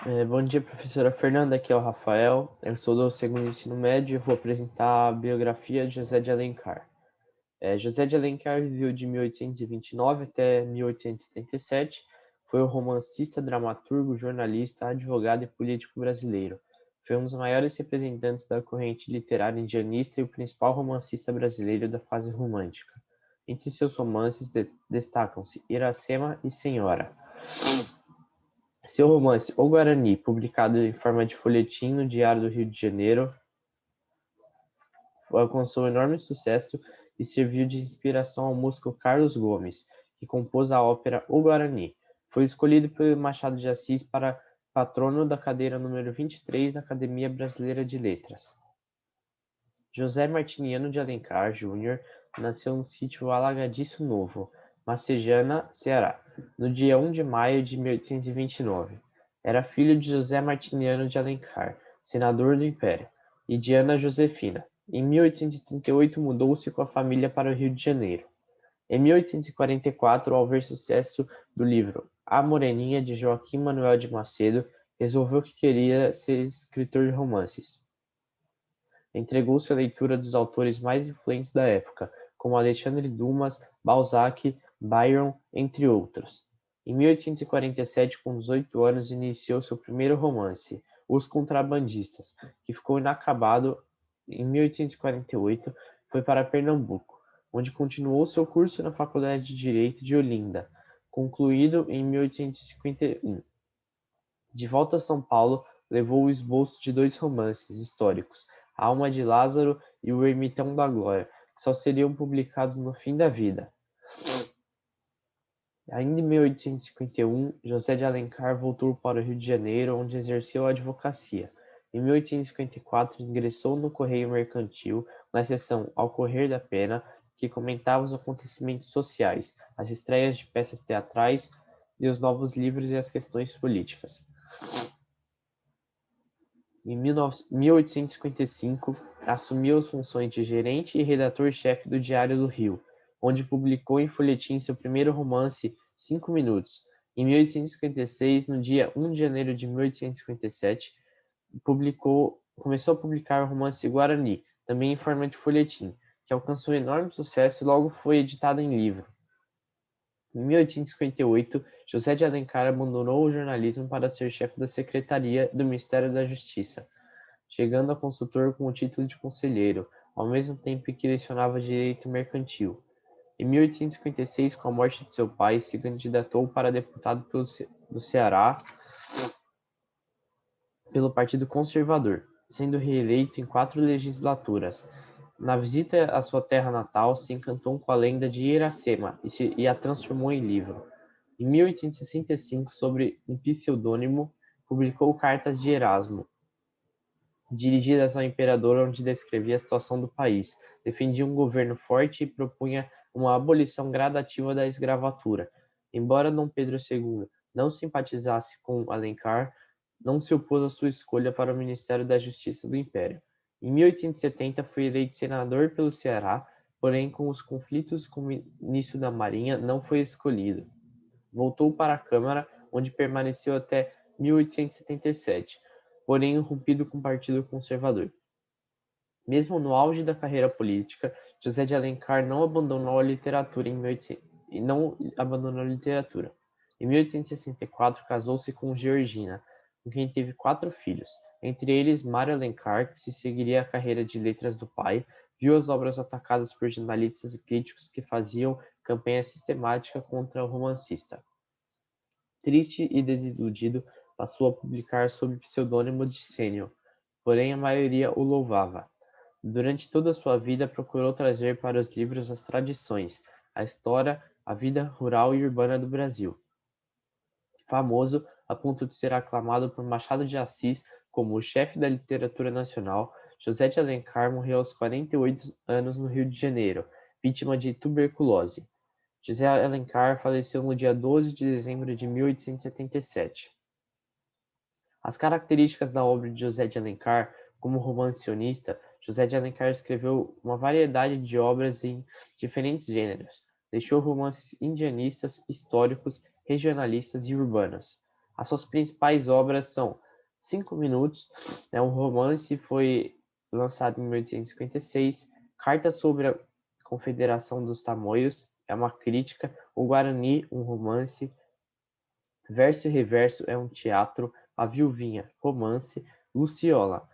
Bom dia, professora Fernanda. Aqui é o Rafael. Eu sou do segundo ensino médio e vou apresentar a biografia de José de Alencar. José de Alencar viveu de 1829 até 1877. Foi um romancista, dramaturgo, jornalista, advogado e político brasileiro. Foi um dos maiores representantes da corrente literária indianista e o principal romancista brasileiro da fase romântica. Entre seus romances destacam-se Iracema e Senhora. Seu romance O Guarani, publicado em forma de folhetim no Diário do Rio de Janeiro, alcançou enorme sucesso e serviu de inspiração ao músico Carlos Gomes, que compôs a ópera O Guarani. Foi escolhido pelo Machado de Assis para patrono da cadeira número 23 da Academia Brasileira de Letras. José Martiniano de Alencar Júnior nasceu no sítio Alagadiço Novo, Macejana, Ceará, no dia 1 de maio de 1829. Era filho de José Martiniano de Alencar, senador do Império, e de Ana Josefina. Em 1838 mudou-se com a família para o Rio de Janeiro. Em 1844, ao ver sucesso do livro A Moreninha, de Joaquim Manuel de Macedo, resolveu que queria ser escritor de romances. Entregou-se à leitura dos autores mais influentes da época, como Alexandre Dumas, Balzac, Byron, entre outros. Em 1847, com 18 anos, iniciou seu primeiro romance, Os Contrabandistas, que ficou inacabado em 1848, foi para Pernambuco, onde continuou seu curso na Faculdade de Direito de Olinda, concluído em 1851. De volta a São Paulo, levou o esboço de dois romances históricos, A Alma de Lázaro e O Ermitão da Glória, que só seriam publicados no fim da vida. Ainda em 1851, José de Alencar voltou para o Rio de Janeiro, onde exerceu a advocacia. Em 1854, ingressou no Correio Mercantil, na seção Ao Correr da Pena, que comentava os acontecimentos sociais, as estreias de peças teatrais e os novos livros e as questões políticas. Em 1855, assumiu as funções de gerente e redator-chefe do Diário do Rio, onde publicou em folhetim seu primeiro romance, 5 Minutos. Em 1856, no dia 1 de janeiro de 1857, começou a publicar o romance Guarani, também em forma de folhetim, que alcançou enorme sucesso e logo foi editado em livro. Em 1858, José de Alencar abandonou o jornalismo para ser chefe da Secretaria do Ministério da Justiça, chegando a consultor com o título de conselheiro, ao mesmo tempo que lecionava direito mercantil. Em 1856, com a morte de seu pai, se candidatou para deputado do Ceará pelo Partido Conservador, sendo reeleito em 4 legislaturas. Na visita à sua terra natal, se encantou com a lenda de Iracema e a transformou em livro. Em 1865, sob um pseudônimo, publicou Cartas de Erasmo, dirigidas ao imperador, onde descrevia a situação do país, defendia um governo forte e propunha uma abolição gradativa da escravatura. Embora Dom Pedro II não simpatizasse com Alencar, não se opôs à sua escolha para o Ministério da Justiça do Império. Em 1870 foi eleito senador pelo Ceará, porém com os conflitos com o ministro da Marinha não foi escolhido. Voltou para a Câmara, onde permaneceu até 1877, porém rompido com o Partido Conservador. Mesmo no auge da carreira política, José de Alencar não abandonou a literatura Em 1864, casou-se com Georgina, com quem teve 4 filhos, entre eles Mário Alencar, que se seguiria a carreira de letras do pai, viu as obras atacadas por jornalistas e críticos que faziam campanha sistemática contra o romancista. Triste e desiludido, passou a publicar sob pseudônimo de Sênio, porém a maioria o louvava. Durante toda a sua vida, procurou trazer para os livros as tradições, a história, a vida rural e urbana do Brasil. Famoso a ponto de ser aclamado por Machado de Assis como o chefe da literatura nacional, José de Alencar morreu aos 48 anos no Rio de Janeiro, vítima de tuberculose. José Alencar faleceu no dia 12 de dezembro de 1877. As características da obra de José de Alencar, como romancionista, José de Alencar escreveu uma variedade de obras em diferentes gêneros. Deixou romances indianistas, históricos, regionalistas e urbanos. As suas principais obras são 5 Minutos, é um romance, foi lançado em 1856, Carta sobre a Confederação dos Tamoios, é uma crítica, O Guarani, um romance, Verso e Reverso, é um teatro, A Viuvinha, romance, Luciola,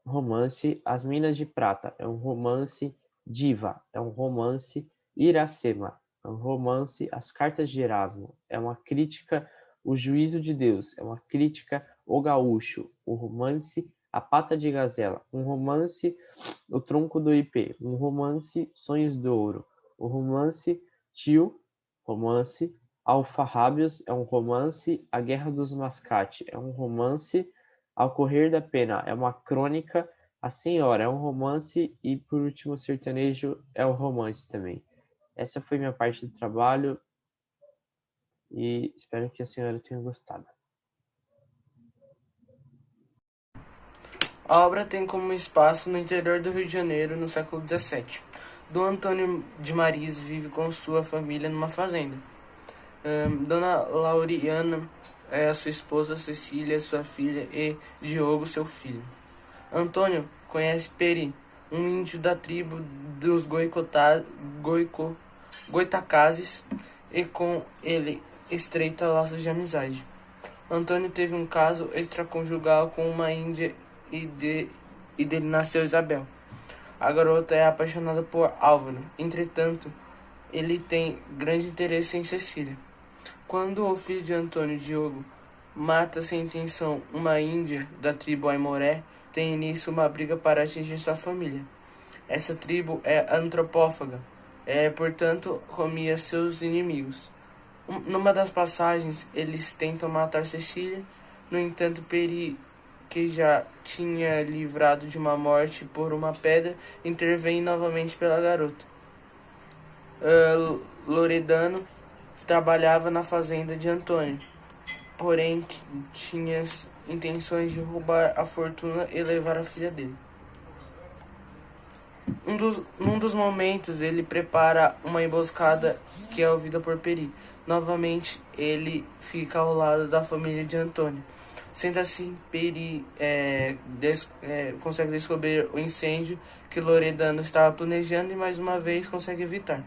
romance, As Minas de Prata, é um romance, Diva, é um romance, Iracema, é um romance, As Cartas de Erasmo, é uma crítica, O Juízo de Deus, é uma crítica, O Gaúcho, o romance, A Pata de Gazela, um romance, O Tronco do Ipê, um romance, Sonhos do Ouro, o romance, Tio, romance, Alfarrábios, é um romance, A Guerra dos Mascate, é um romance, Ao Correr da Pena, é uma crônica, A Senhora, é um romance e, por último, Sertanejo é um romance também. Essa foi minha parte do trabalho e espero que a senhora tenha gostado. A obra tem como espaço no interior do Rio de Janeiro, no século XVII. Dom Antônio de Mariz vive com sua família numa fazenda. Dona Lauriana é a sua esposa, Cecília, sua filha, e Diogo, seu filho. Antônio conhece Peri, um índio da tribo dos Goitacazes, e com ele estreita laços de amizade. Antônio teve um caso extraconjugal com uma índia e dele nasceu Isabel. A garota é apaixonada por Álvaro, entretanto, ele tem grande interesse em Cecília. Quando o filho de Antônio, Diogo, mata sem intenção uma índia da tribo Aimoré, tem início uma briga para atingir sua família. Essa tribo é antropófaga, portanto, comia seus inimigos. Numa das passagens, eles tentam matar Cecília, no entanto, Peri, que já tinha livrado de uma morte por uma pedra, intervém novamente pela garota. Loredano trabalhava na fazenda de Antônio, porém tinha intenções de roubar a fortuna e levar a filha dele. Num dos momentos, ele prepara uma emboscada que é ouvida por Peri. Novamente, ele fica ao lado da família de Antônio. Sendo assim, Peri consegue descobrir o incêndio que Loredano estava planejando e mais uma vez consegue evitar.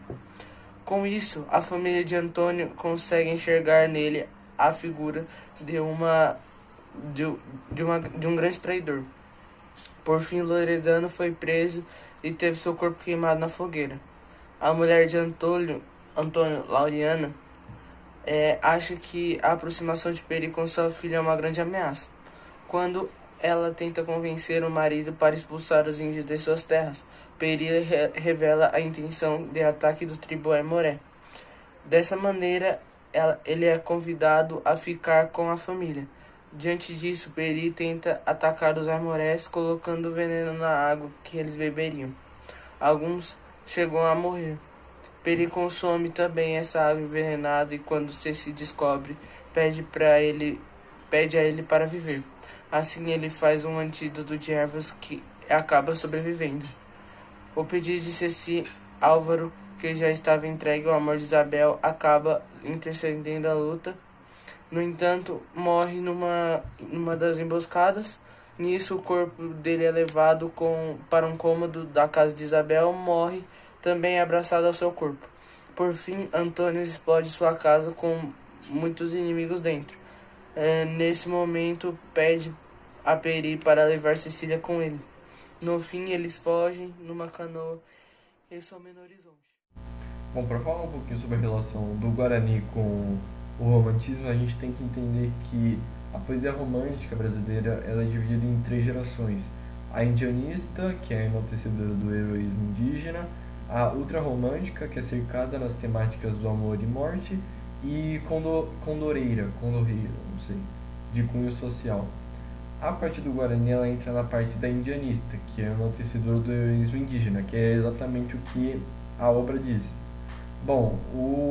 Com isso, a família de Antônio consegue enxergar nele a figura de um grande traidor. Por fim, Loredano foi preso e teve seu corpo queimado na fogueira. A mulher de Antônio, Lauriana, acha que a aproximação de Peri com sua filha é uma grande ameaça. Quando ela tenta convencer o marido para expulsar os índios de suas terras, Peri revela a intenção de ataque do tribo Aimoré. Dessa maneira, ele é convidado a ficar com a família. Diante disso, Peri tenta atacar os Aimorés, colocando veneno na água que eles beberiam. Alguns chegam a morrer. Peri consome também essa água envenenada e, quando se descobre, pede a ele para viver. Assim, ele faz um antídoto de ervas que acaba sobrevivendo. O pedido de Ceci, Álvaro, que já estava entregue ao amor de Isabel, acaba intercedendo a luta. No entanto, morre numa das emboscadas. Nisso, o corpo dele é levado para um cômodo da casa de Isabel, morre também abraçado ao seu corpo. Por fim, Antônio explode sua casa com muitos inimigos dentro. Nesse momento, pede a Peri para levar Cecília com ele. No fim, eles fogem numa canoa e somem no horizonte. Bom, para falar um pouquinho sobre a relação do Guarani com o romantismo, a gente tem que entender que a poesia romântica brasileira ela é dividida em 3 gerações. A indianista, que é a enaltecedora do heroísmo indígena, a ultrarromântica, que é cercada nas temáticas do amor e morte, e condoreira, não sei, de cunho social. A parte do Guarani ela entra na parte da indianista, que é o enaltecedor do heroísmo indígena, que é exatamente o que a obra diz. Bom,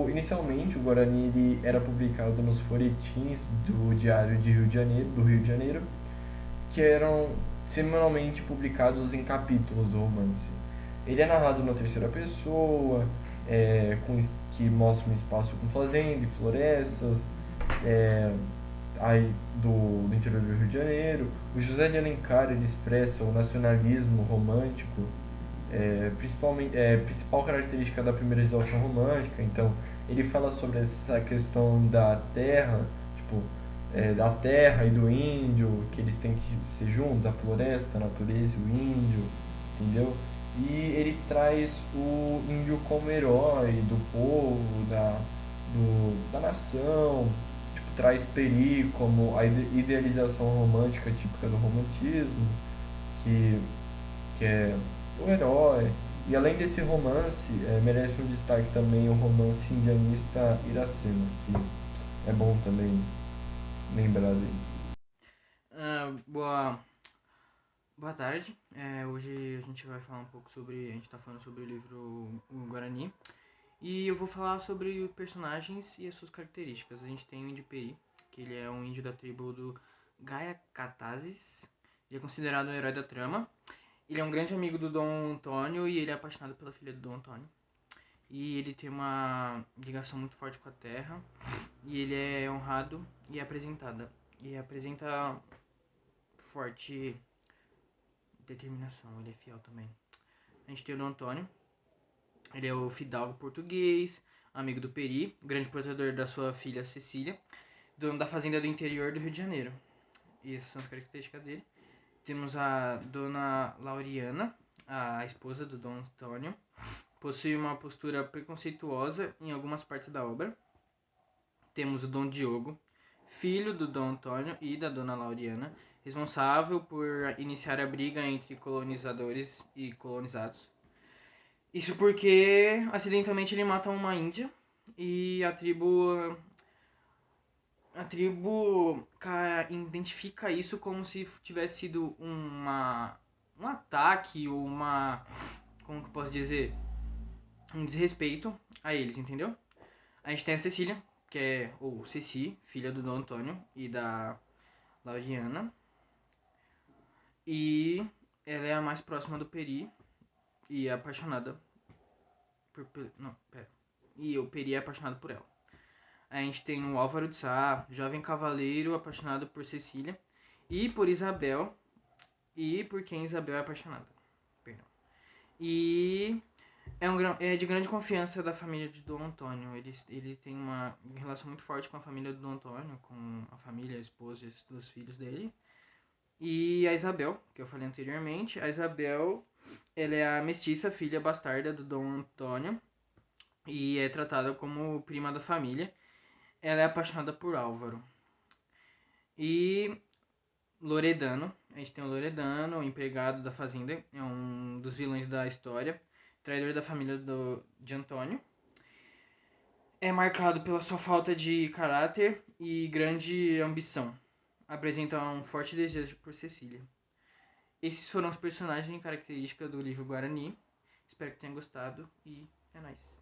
inicialmente o Guarani ele era publicado nos folhetins do Diário do Rio de Janeiro, que eram semanalmente publicados em capítulos do romance. Ele é narrado na terceira pessoa, que mostra um espaço com fazenda e florestas. aí do interior do Rio de Janeiro. O José de Alencar ele expressa o nacionalismo romântico, principal característica da primeira geração romântica. Então ele fala sobre essa questão da terra, tipo, da terra e do índio, que eles têm que ser juntos, a floresta, a natureza e o índio, entendeu? E ele traz o índio como herói do povo, da nação, tipo, traz Peri como a idealização romântica típica do romantismo, que, que é o herói. E além desse romance, merece um destaque também o romance indianista Iracema, que é bom também lembrar dele. Boa, boa tarde. Hoje a gente vai falar um pouco sobre. A gente tá falando sobre o livro O Guarani. E eu vou falar sobre os personagens e as suas características. A gente tem o índio Peri, que ele é um índio da tribo do Gaiacatazes. Ele é considerado o herói da trama. Ele é um grande amigo do Dom Antônio e ele é apaixonado pela filha do Dom Antônio. E ele tem uma ligação muito forte com a terra. E ele é honrado e apresentado. E apresenta forte determinação, ele é fiel também. A gente tem o Dom Antônio, ele é o fidalgo português, amigo do Peri, grande protetor da sua filha Cecília, dono da fazenda do interior do Rio de Janeiro. Essas são as características dele. Temos a Dona Lauriana, a esposa do Dom Antônio, possui uma postura preconceituosa em algumas partes da obra. Temos o Dom Diogo, filho do Dom Antônio e da Dona Lauriana, responsável por iniciar a briga entre colonizadores e colonizados. Isso porque acidentalmente ele mata uma índia e a tribo identifica isso como se tivesse sido um ataque ou como que eu posso dizer, um desrespeito a eles, entendeu? A gente tem a Cecília, que é, ou Ceci, filha do Dom Antônio e da Lauriana. E ela é a mais próxima do Peri e é apaixonada por... Não, pera. E o Peri é apaixonado por ela. A gente tem o Álvaro de Sá, jovem cavaleiro apaixonado por Cecília e por Isabel, e por quem Isabel é apaixonada. Perdão. E é de grande confiança da família de Dom Antônio. Ele tem uma relação muito forte com a família do Dom Antônio, com a família, a esposa e os 2 filhos dele. E a Isabel, que eu falei anteriormente. A Isabel, ela é a mestiça, filha bastarda do Dom Antônio. E é tratada como prima da família. Ela é apaixonada por Álvaro. E Loredano. A gente tem o Loredano, o empregado da fazenda. É um dos vilões da história. Traidor da família de Antônio. É marcado pela sua falta de caráter e grande ambição. Apresenta um forte desejo por Cecília. Esses foram os personagens e características do livro Guarani. Espero que tenham gostado e é nóis.